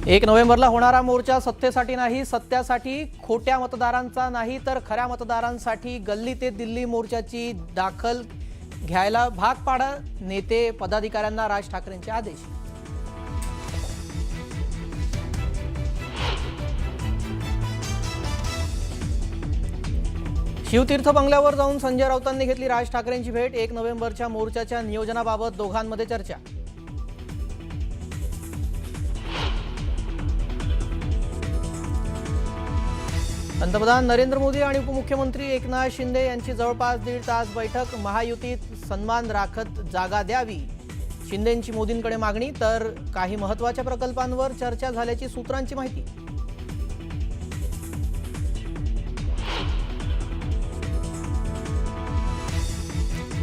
1 नोव्हेंबरला होणारा मोर्चा सत्तेसाठी नाही, सत्यासाठी, खोट्या मतदारांचा नाही तर खऱ्या मतदारांसाठी गल्ली ते दिल्ली मोर्चाची दाखल घ्यायला भाग पाडा. नेते पदाधिकाऱ्यांना राज ठाकरेंचे आदेश. शिवतीर्थ बंगल्यावर जाऊन संजय राऊतांनी घेतली राज ठाकरेंची भेट. 1 नोव्हेंबरच्या मोर्चाच्या नियोजनाबाबत दोघांमध्ये चर्चा. पंतप्रधान नरेंद्र मोदी आणि उपमुख्यमंत्री एकनाथ शिंदे यांची जवळपास 1.5 तास बैठक. महायुतीत सन्मान राखत जागा द्यावी, शिंदेंची मोदींकडे मागणी. तर काही महत्त्वाच्या प्रकल्पांवर चर्चा झाल्याची सूत्रांची माहिती.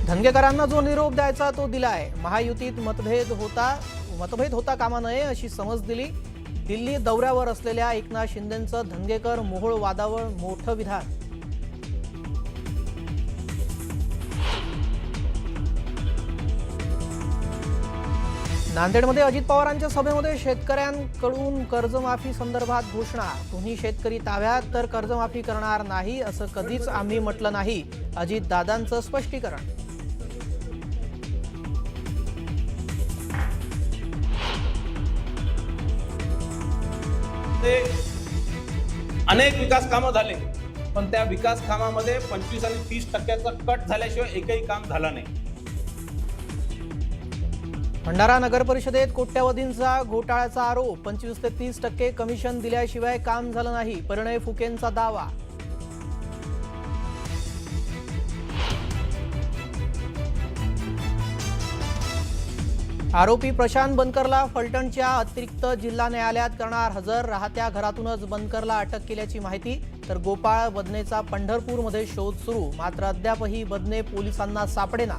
धनगेकरांना जो निरोप द्यायचा तो दिलाय. महायुतीत मतभेद होता कामा नये अशी समज दिली. दिल्ली दौऱ्यावर असलेल्या एकनाथ शिंदेंचं धनगेकर मोहोळ वादावर मोठं विधान. नांदेडमध्ये अजित पवारांच्या सभेमध्ये शेतकऱ्यांकडून कर्जमाफी संदर्भात घोषणा. तुम्ही शेतकरी ताब्यात तर कर्जमाफी करणार नाही असं कधीच आम्ही म्हटलं नाही. अजित दादांचं स्पष्टीकरण. अनेक विकास कामं झाले, पण त्या विकास कामामध्ये 25 आणि 30% कट झाल्याशिवाय एकही काम झालं नाही. भंडारा नगर परिषदेत कोट्यवधींचा घोटाळ्याचा आरोप. 25 ते 30% कमिशन दिल्याशिवाय काम झालं नाही. परिणय फुकेंचा दावा. आरोपी प्रशांत बनकरला फलटणच्या अतिरिक्त जिल्हा न्यायालयात करणार हजर. राहत्या घरातूनच बनकरला अटक केल्याची माहिती. तर गोपाळ बदनेचा पंढरपूरमध्ये शोध सुरू. मात्र अद्यापही बदने पोलिसांना सापडेना.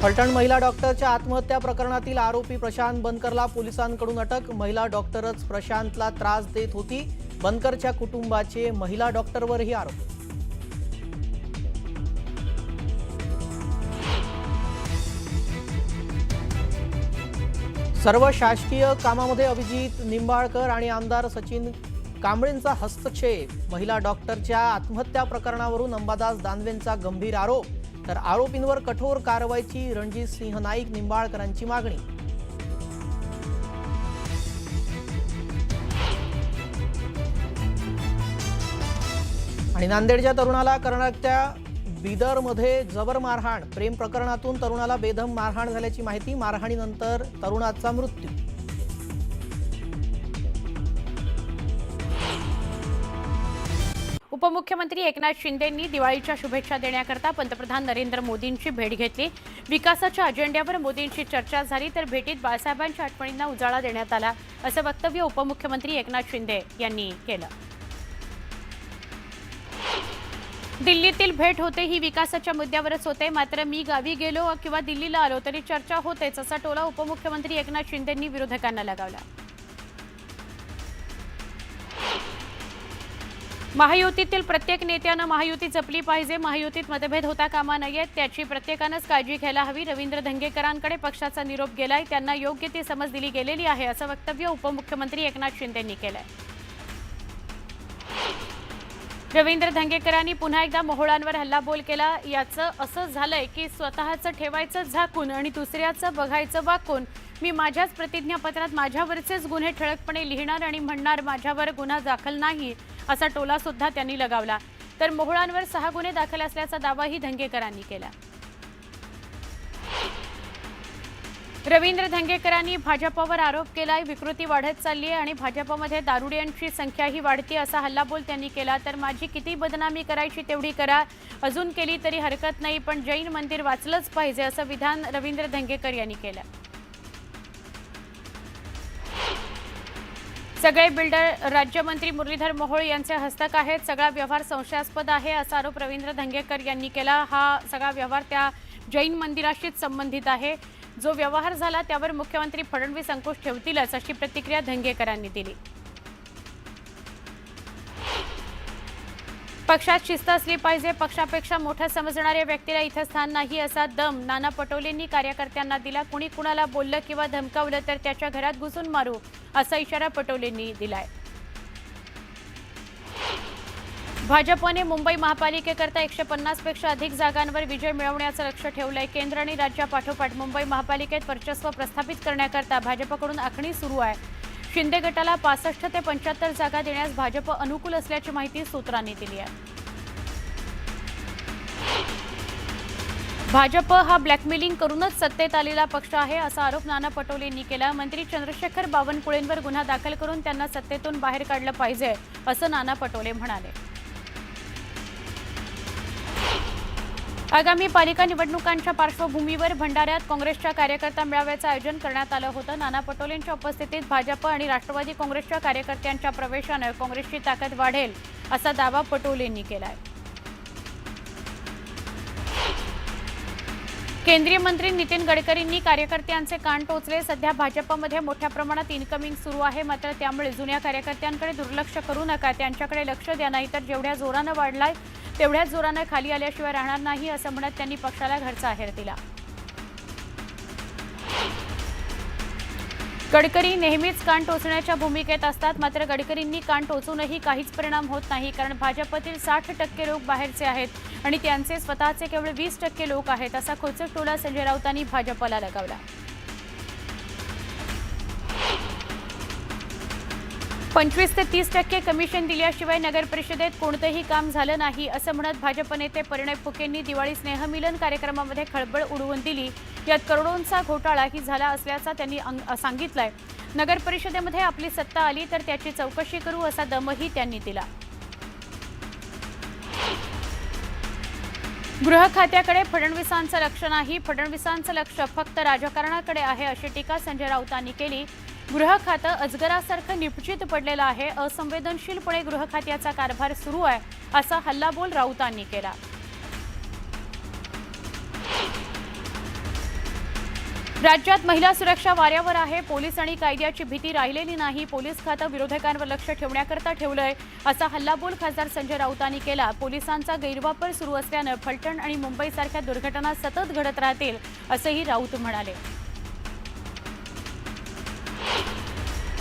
फलटण महिला डॉक्टरच्या आत्महत्या प्रकरणातील आरोपी प्रशांत बनकरला पोलिसांकडून अटक. महिला डॉक्टरच प्रशांतला त्रास देत होती. बनकरच्या कुटुंबाचे महिला डॉक्टरवरही आरोप. सर्व शासकीय कामामध्ये अभिजित निंबाळकर आणि आमदार सचिन कांबळेंचा हस्तक्षेप. महिला डॉक्टरच्या आत्महत्या प्रकरणावरून अंबादास दानवेंचा गंभीर आरोप. तर आरोपींवर कठोर कारवाईची रणजित सिंह नाईक निंबाळकरांची मागणी. आणि नांदेडच्या तरुणाला कर्नाटकच्या बिदरमध्ये जबर मारहाण. प्रेम प्रकरणातून तरुणाला बेदम मारहाण झाल्याची माहिती. मारहाणीनंतर तरुणाचा मृत्यू. उपमुख्यमंत्री एकनाथ शिंदेंनी दिवाळीच्या शुभेच्छा देण्याकरता पंतप्रधान नरेंद्र मोदींची भेट घेतली. विकासाच्या अजेंड्यावर मोदींची चर्चा झाली. तर भेटीत बाळासाहेबांच्या आठवणींना उजाळा देण्यात आला असं वक्तव्य उपमुख्यमंत्री एकनाथ शिंदे यांनी केलं. दिल्लीतील भेट होते ही विकासाच्या मुद्द्यावरच होते. मात्र मी गावी गेलो किंवा दिल्लीला आलो तरी चर्चा होतेच असा टोला उपमुख्यमंत्री एकनाथ शिंदेंनी विरोधकांना लगावला. महायुतीतील प्रत्येक नेत्यानं महायुती जपली पाहिजे. महायुतीत मतभेद होता कामा नयेत. त्याची प्रत्येकानंच काळजी घ्यायला हवी. रवींद्र धंगेकरांकडे पक्षाचा निरोप गेलाय. त्यांना योग्य ती समज दिली गेलेली आहे असं वक्तव्य उपमुख्यमंत्री एकनाथ शिंदेंनी केलंय. रवींद्र धंगेकरांनी पुन्हा एकदा मोहोळांवर हल्लाबोल केला. याचं असं झालंय की स्वतःचं ठेवायचं झाकून आणि दुसऱ्याचं बघायचं वाकून. मी माझ्याच प्रतिज्ञापत्रात माझ्यावरचेच गुन्हे ठळकपणे लिहिणार आणि म्हणणार माझ्यावर गुन्हा दाखल नाही असा टोला सुद्धा त्यांनी लगावला. तर मोहोळांवर 6 गुन्हे दाखल असल्याचा दावाही धंगेकरांनी केला. रवींद्र धंगेकरांनी भाजपवर आरोप केलाय. विकृती वाढत चालली आहे आणि भाजपमध्ये दारुड्यांची संख्याही वाढते असा हल्लाबोल त्यांनी केला. तर माझी किती बदनामी करायची तेवढी करा, अजून केली तरी हरकत नाही, पण जैन मंदिर वाचलंच पाहिजे असं विधान रवींद्र धंगेकर यांनी केलं. सगळे बिल्डर राज्यमंत्री मुरलीधर मोहोळ यांचे हस्तक आहेत. सगळा व्यवहार संशयास्पद आहे असा आरोप रवींद्र धंगेकर यांनी केला. हा सगळा व्यवहार त्या जैन मंदिराशीच संबंधित आहे. जो व्यवहार झाला त्यावर मुख्यमंत्री फडणवीस अंकुश ठेवतीलच अशी प्रतिक्रिया धंगेकरांनी दिली. पक्षात शिस्त असली पाहिजे, पक्षापेक्षा मोठं समजणाऱ्या व्यक्तीला इथं स्थान नाही असा दम नाना पटोलेंनी कार्यकर्त्यांना दिला. कुणी कुणाला बोललं किंवा धमकावलं तर त्याच्या घरात घुसून मारू असा इशारा पटोलेंनी दिलाय. भाजपने मुंबई महापालिकेकरता 150 पेक्षा अधिक जागांवर विजय मिळवण्याचं लक्ष्य ठेवलंय. केंद्र आणि राज्यापाठोपाठ मुंबई महापालिकेत वर्चस्व प्रस्थापित करण्याकरता भाजपकडून आखणी सुरू आहे. शिंदे गटाला 65 ते 75 जागा देण्यास भाजप अनुकूल असल्याची माहिती सूत्रांनी दिली आहे. भाजप हा ब्लॅकमेलिंग करूनच सत्तेत आलेला पक्ष आहे असा आरोप नाना पटोलेंनी केला. मंत्री चंद्रशेखर बावनकुळेंवर गुन्हा दाखल करून त्यांना सत्तेतून बाहेर काढलं पाहिजे असं नाना पटोले म्हणाले. आगामी पालिका निवडणुकांच्या पार्श्वभूमीवर भंडाऱ्यात काँग्रेसच्या कार्यकर्ता मेळाव्याचं आयोजन करण्यात आलं होतं. नाना पटोलेंच्या उपस्थितीत भाजप आणि राष्ट्रवादी काँग्रेसच्या कार्यकर्त्यांच्या प्रवेशानं काँग्रेसची ताकद वाढेल असा दावा पटोलेंनी केलाय. केंद्रीय मंत्री नितीन गडकरींनी कार्यकर्त्यांचे कान टोचले. सध्या भाजपमध्ये मोठ्या प्रमाणात इनकमिंग सुरू आहे, मात्र त्यामुळे जुन्या कार्यकर्त्यांकडे दुर्लक्ष करू नका, त्यांच्याकडे लक्ष द्या, नाहीतर जेवढ्या जोरानं वाढलाय तेवढ्याच जोरानं खाली आल्याशिवाय राहणार नाही असं म्हणत त्यांनी पक्षाला घरचा आहेर दिला. गडकरी नेहमीच कान टोचण्याच्या भूमिकेत असतात, मात्र गडकरींनी कान टोचूनही काहीच परिणाम होत नाही, कारण भाजपतील 60% लोक बाहेरचे आहेत आणि त्यांचे स्वतःचे केवळ 20% लोक आहेत असा खोचक टोला संजय राऊतांनी भाजपला लगावला. 25 ते 30% कमिशन दिल्याशिवाय नगर परिषदेत कोणतेही काम झालं नाही असं म्हणत भाजप नेते परिणय फुकेंनी दिवाळी स्नेहमिलन कार्यक्रमामध्ये खळबळ उडवून दिली. यात करोडोंचा घोटाळाही झाला असल्याचं त्यांनी सांगितलंय. नगर परिषदेमध्ये आपली सत्ता आली तर त्याची चौकशी करू असा दमही त्यांनी दिला. गृह खात्याकडे फडणवीसांचं लक्ष नाही, फडणवीसांचं लक्ष फक्त राजकारणाकडे आहे अशी टीका संजय राऊतांनी केली. गृह खातं अजगरासारखं निपचित पडलेलं आहे, असंवेदनशीलपणे गृह खात्याचा कारभार सुरू आहे असा हल्लाबोल राऊतांनी केला. राज्यात महिला सुरक्षा वाऱ्यावर आहे, पोलीस आणि कायद्याची भीती राहिलेली नाही, पोलीस खातं विरोधकांवर लक्ष ठेवण्याकरता ठेवलंय असा हल्लाबोल खासदार संजय राऊतांनी केला. पोलिसांचा गैरवापर सुरू असल्यानं फलटण आणि मुंबईसारख्या दुर्घटना सतत घडत राहतील असंही राऊत म्हणाले.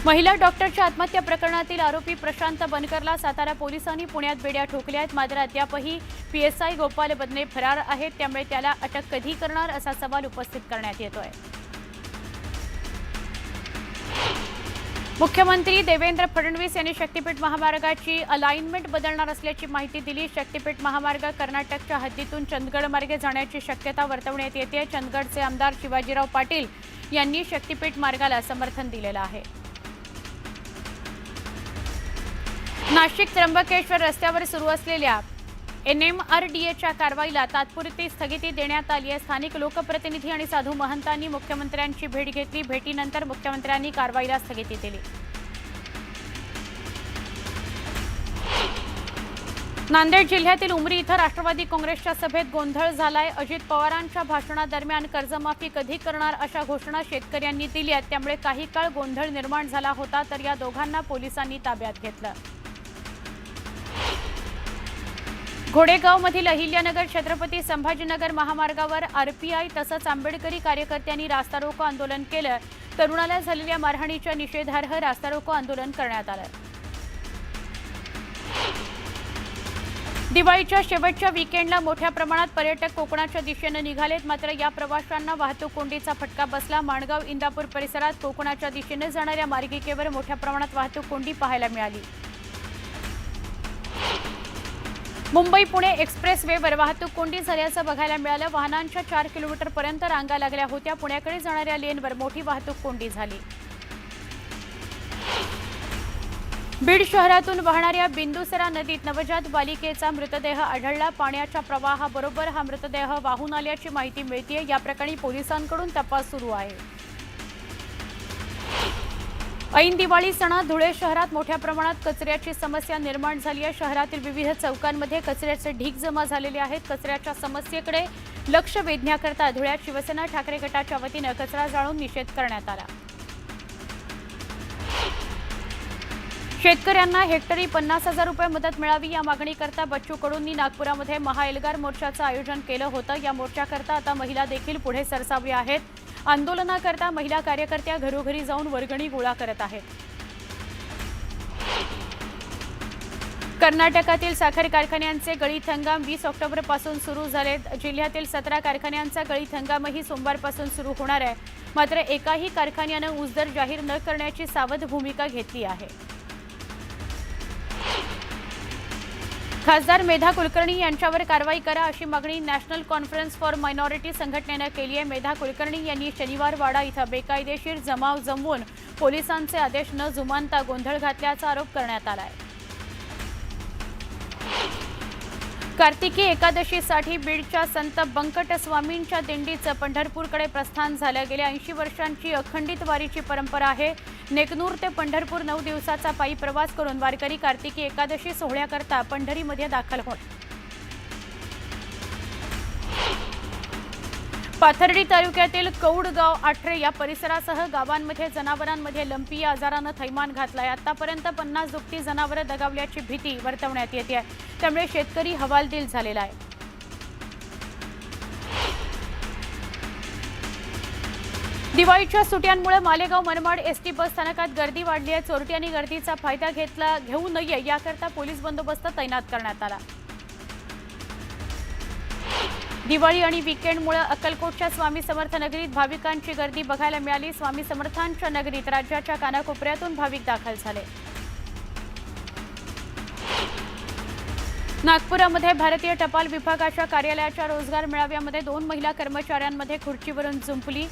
महिला डॉक्टरच्या आत्महत्या प्रकरणातील आरोपी प्रशांत बनकरला सातारा पोलिसांनी पुण्यात बेड्या ठोकल्या आहेत, मात्र अद्यापही PSI गोपाल बदने फरार आहेत, त्यामुळे त्याला अटक कधी करणार असा सवाल उपस्थित करण्यात येतोय. मुख्यमंत्री देवेंद्र फडणवीस यांनी शक्तीपीठ महामार्गाची अलाइनमेंट बदलणार असल्याची माहिती दिली. शक्तीपीठ महामार्ग कर्नाटकच्या हद्दीतून चंदगड मार्गे जाण्याची शक्यता वर्तवण्यात येते. चंदगडचे आमदार शिवाजीराव पाटील यांनी शक्तीपीठ मार्गाला समर्थन दिलेलं आहे. नाशिक त्र्यंबकेश्वर रस्त्यावर सुरू असलेल्या NMRDAच्या कारवाईला तात्पुरती स्थगिती देण्यात आली आहे. स्थानिक लोकप्रतिनिधी आणि साधू महंतांनी मुख्यमंत्र्यांची भेट घेतली. भेटीनंतर मुख्यमंत्र्यांनी कारवाईला स्थगिती दिली. नांदेड जिल्ह्यातील उमरी इथं राष्ट्रवादी काँग्रेसच्या सभेत गोंधळ झालाय. अजित पवारांच्या भाषणादरम्यान कर्जमाफी कधी करणार अशा घोषणा शेतकऱ्यांनी दिल्या, त्यामुळे काही काळ गोंधळ निर्माण झाला होता, तर या दोघांना पोलिसांनी ताब्यात घेतलं. घोडेगावमधील अहिल्यानगर छत्रपती संभाजीनगर महामार्गावर RPI तसंच आंबेडकरी कार्यकर्त्यांनी रास्ता रोको आंदोलन केलं. तरुणाला झालेल्या मारहाणीच्या निषेधार्ह रास्ता रोको आंदोलन करण्यात आलं. दिवाळीच्या शेवटच्या वीकेंडला मोठ्या प्रमाणात पर्यटक कोकणाच्या दिशेनं निघालेत, मात्र या प्रवाशांना वाहतूक कोंडीचा फटका बसला. माणगाव इंदापूर परिसरात कोकणाच्या दिशेनं जाणाऱ्या मार्गिकेवर मोठ्या प्रमाणात वाहतूक कोंडी पाहायला मिळाली. मुंबई पुणे एक्सप्रेसवेवर वाहतूक कोंडी झाल्याचं बघायला मिळालं. वाहनांच्या 4 किलोमीटरपर्यंत रांगा लागल्या होत्या. पुण्याकडे जाणाऱ्या लेनवर मोठी वाहतूक कोंडी झाली. बीड शहरातून वाहणाऱ्या बिंदुसरा नदीत नवजात बालिकेचा मृतदेह आढळला. पाण्याच्या प्रवाहाबरोबर हा मृतदेह वाहून आल्याची माहिती मिळतेय. या प्रकरणी पोलिसांकडून तपास सुरू आहे. ऐन दिवाळी सणात धुळे शहरात मोठ्या प्रमाणात कचऱ्याची समस्या निर्माण झाली आहे. शहरातील विविध चौकांमध्ये कचऱ्याचे ढीग जमा झालेले आहेत. कचऱ्याच्या समस्येकडे लक्ष वेधण्याकरता धुळ्यात शिवसेना ठाकरे गटाच्या वतीनं कचरा जाळून निषेध करण्यात आला. शेतकऱ्यांना हेक्टरी 50,000 रुपये मदत मिळावी या मागणीकरता बच्चू कडूंनी नागपुरामध्ये महाएल्गार मोर्चाचं आयोजन केलं होतं। या मोर्चाकरता आता महिला देखील पुढे सरसावल्या आहेत। आंदोलनाकरता महिला कार्यकर्त्या घरोघरी जाऊन वर्गणी गोळा करत आहेत। कर्नाटकातील साखर कारखान्यांचे गळीत हंगाम 20 ऑक्टोबरपासून सुरू झालेत। जिल्ह्यातील 17 कारखान्यांचा गळीत हंगामही सोमवारपासून सुरू होणार आहे। मात्र एकाही कारखान्यानं ऊस दर जाहीर न करण्याची सावध भूमिका घेतली आहे। खासदार मेधा कुलकर्णी यांच्यावर कारवाई करा अशी मागणी नॅशनल कॉन्फरन्स फॉर मायनॉरिटी संघटनेनं केली आहे। मेधा कुलकर्णी यांनी शनिवार वाडा इथं बेकायदेशीर जमाव जमवून पोलिसांचे आदेश न जुमानता गोंधळ घातल्याचा आरोप करण्यात आला आहे। कार्तिकी एकादशीसाठी बीडच्या संत बंकट स्वामींच्या दिंडीचं पंढरपूरकडे प्रस्थान झालं। गेल्या 80 वर्षांची अखंडित वारीची परंपरा आहे। नेकनूर ते पंढरपूर 9 दिवसाचा पायी प्रवास करून वारकरी कार्तिकी एकादशी सोहळ्याकरता पंढरीमध्ये दाखल होत। पाथर्डी तालुक्यातील कौडगाव आठरे या परिसरासह गावांमध्ये जनावरांमध्ये लंपी या आजारानं थैमान घातलाय। आतापर्यंत 50 दुभती जनावरं दगावल्याची भीती वर्तवण्यात येते आहे। त्यामुळे शेतकरी हवालदिल झालेला आहे। दिवाळीच्या सुट्यांमुळे मालेगाव मनमाड एसटी बस स्थानकात गर्दी वाढली आहे। चोरट्यांनी गर्दीचा फायदा घेऊ नये याकरता पोलीस बंदोबस्त तैनात करण्यात आला। दिवाळी आणि वीकेंडमुळे अक्कलकोटच्या स्वामी समर्थ नगरीत भाविकांची गर्दी बघायला मिळाली। स्वामी समर्थांच्या नगरीत राज्याच्या कानाकोपऱ्यातून भाविक दाखल झाले। नागपुरामध्ये भारतीय टपाल विभागाच्या कार्यालयाच्या रोजगार मेळाव्यामध्ये 2 महिला कर्मचाऱ्यांमध्ये खुर्चीवरून जुंपली।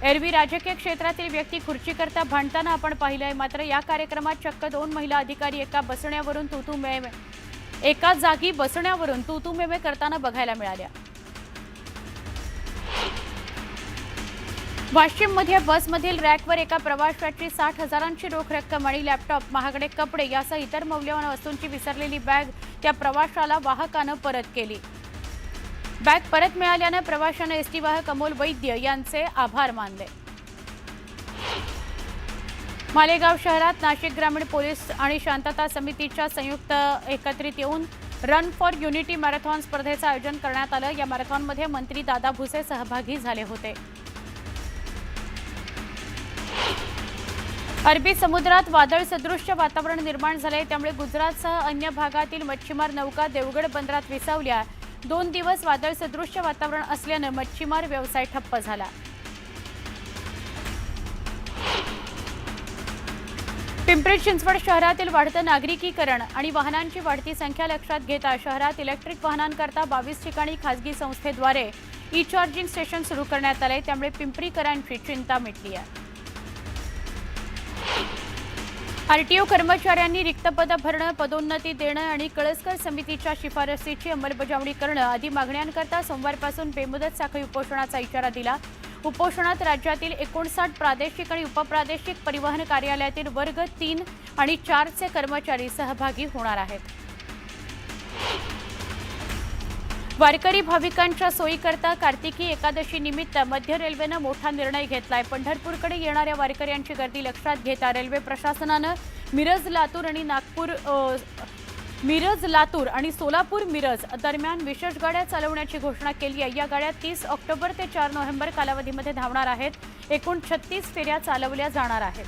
एरवी राजकीय क्षेत्रातील व्यक्ती खुर्चीकरता भांडताना आपण पाहिलंय। मात्र या कार्यक्रमात चक्क 2 महिला अधिकारी एका जागी बसण्यावरून तूतूमेमे करताना बघायला मिळाल्या। वाशिममध्ये बसमधील रॅकवर एका प्रवाशाची 60,000ची रोख रक्कम आणि लॅपटॉप, महागडे कपडे यासह इतर मौल्यवान वस्तूंची विसरलेली बॅग त्या प्रवाशाला वाहकानं परत केली। बॅग परत मिळाल्यानं प्रवाशानं एसटी वाहक अमोल वैद्य यांचे आभार मानले। मालेगाव शहरात नाशिक ग्रामीण पोलीस आणि शांतता समितीच्या संयुक्त एकत्रित येऊन रन फॉर युनिटी मॅरेथॉन स्पर्धेचं आयोजन करण्यात आलं। या मॅरेथॉनमध्ये मंत्री दादा भुसे सहभागी झाले होते। अरबी समुद्रात वादळ सदृश्य वातावरण निर्माण झाले, त्यामुळे गुजरातसह अन्य भागातील मच्छीमार नौका देवगड बंदरात विसावल्या। 2 दिवस वादळ सदृश्य वातावरण असल्यानं मच्छीमार व्यवसाय ठप्प झाला। पिंपरी चिंचवड शहरातील वाढतं नागरिकीकरण आणि वाहनांची वाढती संख्या लक्षात घेता शहरात इलेक्ट्रिक वाहनांकरता 22 ठिकाणी खासगी संस्थेद्वारे ई चार्जिंग स्टेशन सुरू करण्यात आले। त्यामुळे पिंपरीकरांची चिंता मिटली आहे। आरटीओ कर्मचाऱ्यांनी रिक्त पदं भरणं, पदोन्नती देणं आणि कळसकर समितीच्या शिफारसीची अंमलबजावणी करणं आदी मागण्यांकरता सोमवारपासून बेमुदत साखळी उपोषणाचा इशारा दिला। उपोषणात राज्यातील 59 प्रादेशिक आणि उपप्रादेशिक परिवहन कार्यालयातील वर्ग 3 आणि 4 चे कर्मचारी सहभागी होणार आहेत। वारकरी भाविकांच्या सोयीकरता कार्तिकी एकादशी निमित्त मध्य रेल्वेनं मोठा निर्णय घेतलाय। पंढरपूरकडे येणाऱ्या वारकऱ्यांची गर्दी लक्षात घेता रेल्वे प्रशासनानं मिरज लातूर आणि सोलापूर मिरज दरम्यान विशेष गाड्या चालवण्याची घोषणा केली आहे। या गाड्या 30 ऑक्टोबर ते 4 नोव्हेंबर कालावधीमध्ये धावणार आहेत। एकूण 36 फेऱ्या चालवल्या जाणार आहेत।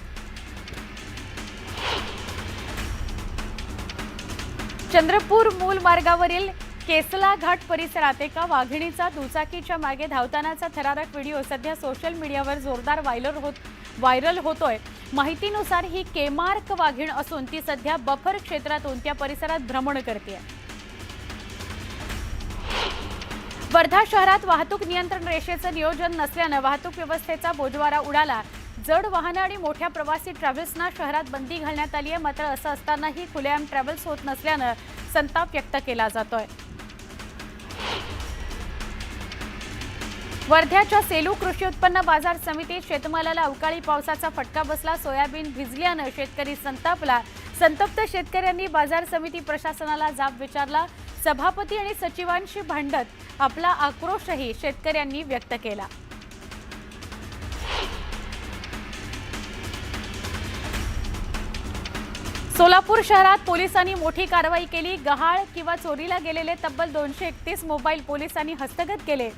चंद्रपूर मूल मार्गावरील केसला घाट परिसरात एका वाघिणीचा दुचाकीच्या मागे धावतानाचा थरारक व्हिडिओ सध्या सोशल मीडियावर जोरदार व्हायरल होतोय। माहितीनुसार ही केमार्क वाघीण असून ती सध्या बफर क्षेत्रातून त्या परिसरात भ्रमण करते। वर्धा शहरात वाहतूक नियंत्रण रेषेचं नियोजन नसल्यानं वाहतूक व्यवस्थेचा बोजवारा उडाला। जड वाहनं आणि मोठ्या प्रवासी ट्रॅव्हल्सना शहरात बंदी घालण्यात आली आहे। मात्र असं असतानाही खुलेआम ट्रॅव्हल्स होत नसल्यानं संताप व्यक्त केला जातोय। वर्ध्याच्या सेलू कृषी उत्पन्न बाजार समितीत शेतमालाला अवकाळी पावसाचा फटका बसला। सोयाबीन भिजल्यानं शेतकरी संतापला। संतप्त शेतकऱ्यांनी बाजार समिती प्रशासनाला जाब विचारला। सभापती आणि सचिवांशी भांडत आपला आक्रोशही शेतकऱ्यांनी व्यक्त केला। सोलापूर शहरात पोलिसांनी मोठी कारवाई केली। गहाळ किंवा चोरीला गेलेले तब्बल 231 मोबाईल पोलिसांनी हस्तगत केले।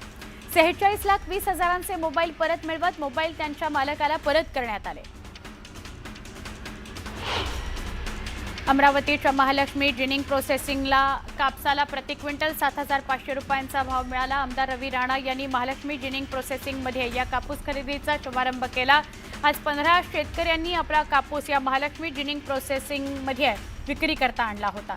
46,20,000चे मोबाईल परत मिळवत मोबाईल त्यांच्या मालकाला परत करण्यात आले। अमरावतीच्या महालक्ष्मी जिनिंग प्रोसेसिंगला कापसाला प्रति क्विंटल 7,500 रुपयांचा भाव मिळाला। आमदार रवी राणा यांनी महालक्ष्मी जिनिंग प्रोसेसिंगमध्ये या कापूस खरेदीचा शुभारंभ केला। आज 15 शेतकऱ्यांनी आपला कापूस या महालक्ष्मी जिनिंग प्रोसेसिंगमध्ये विक्री करता आणला होता।